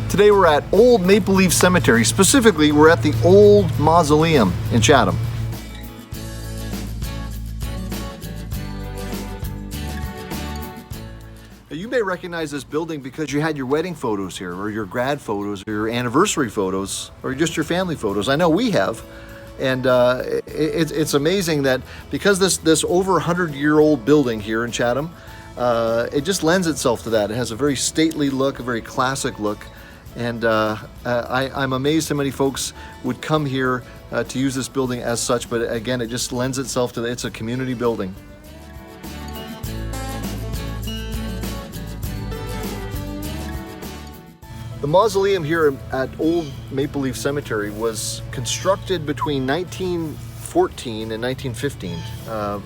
Today we're at Old Maple Leaf Cemetery. Specifically, we're at the Old Mausoleum in Chatham. Now, you may recognize this building because you had your wedding photos here, or your grad photos, or your anniversary photos, or just your family photos. I know we have. And it's amazing that because this over 100-year-old building here in Chatham, it just lends itself to that. It has a very stately look, a very classic look. And I'm amazed how many folks would come here to use this building as such, but again, it just lends itself to it's a community building. The mausoleum here at Old Maple Leaf Cemetery was constructed between 1914 and 1915.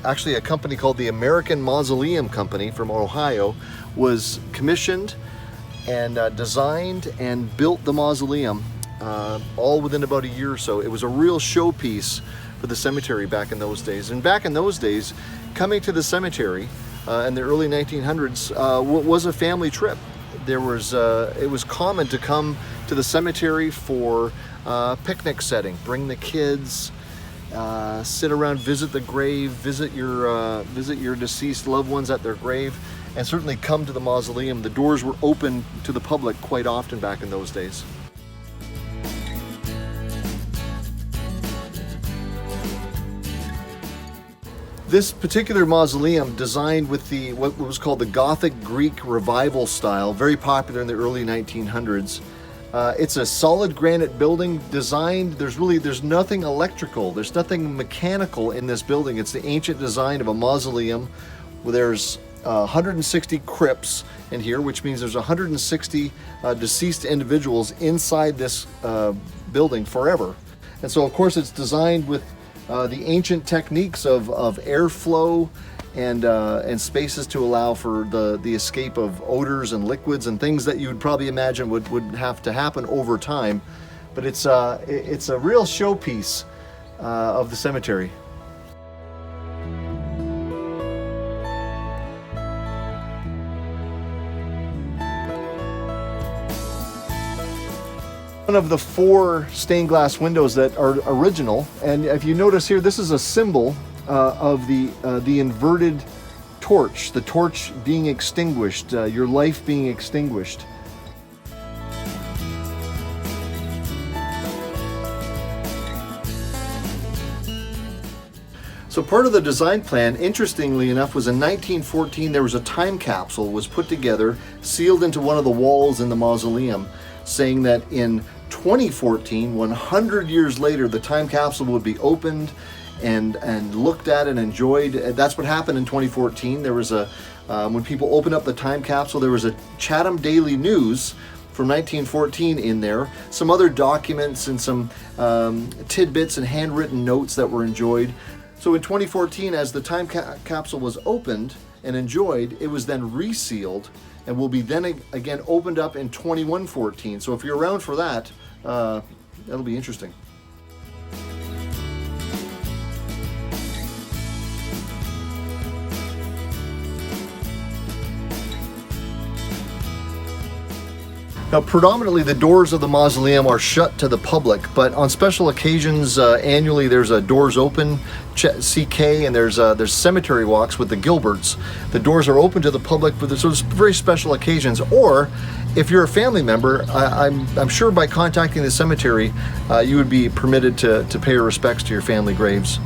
Actually, a company called the American Mausoleum Company from Ohio was commissioned and designed and built the mausoleum all within about a year or so. It was a real showpiece for the cemetery back in those days. And back in those days, coming to the cemetery in the early 1900s was a family trip. It was common to come to the cemetery for picnic setting, bring the kids, sit around, visit the grave, visit your deceased loved ones at their grave, and certainly come to the mausoleum. The doors were open to the public quite often back in those days. This particular mausoleum, designed with what was called the Gothic Greek Revival style, very popular in the early 1900s. It's a solid granite building designed. There's nothing electrical, there's nothing mechanical in this building. It's the ancient design of a mausoleum where there's 160 crypts in here, which means there's 160 deceased individuals inside this building forever. And so of course it's designed with the ancient techniques of airflow and spaces to allow for the escape of odors and liquids and things that you would probably imagine would have to happen over time. But it's a real showpiece of the cemetery. One of the 4 stained glass windows that are original, and if you notice here, this is a symbol of the inverted torch, the torch being extinguished, your life being extinguished. So part of the design plan, interestingly enough, was in 1914 there was a time capsule was put together, sealed into one of the walls in the mausoleum, saying that in 2014, 100 years later, the time capsule would be opened and looked at and enjoyed. That's what happened in 2014. There was when people opened up the time capsule, there was a Chatham Daily News from 1914 in there, some other documents and some tidbits and handwritten notes that were enjoyed. So in 2014, as the time capsule was opened and enjoyed, it was then resealed and will be then again opened up in 2114. So if you're around for that, that'll be interesting. Now, predominantly the doors of the mausoleum are shut to the public, but on special occasions, annually there's a doors open CK, and there's cemetery walks with the Gilberts. The doors are open to the public for those very special occasions. Or if you're a family member, I'm sure by contacting the cemetery, you would be permitted to pay your respects to your family graves.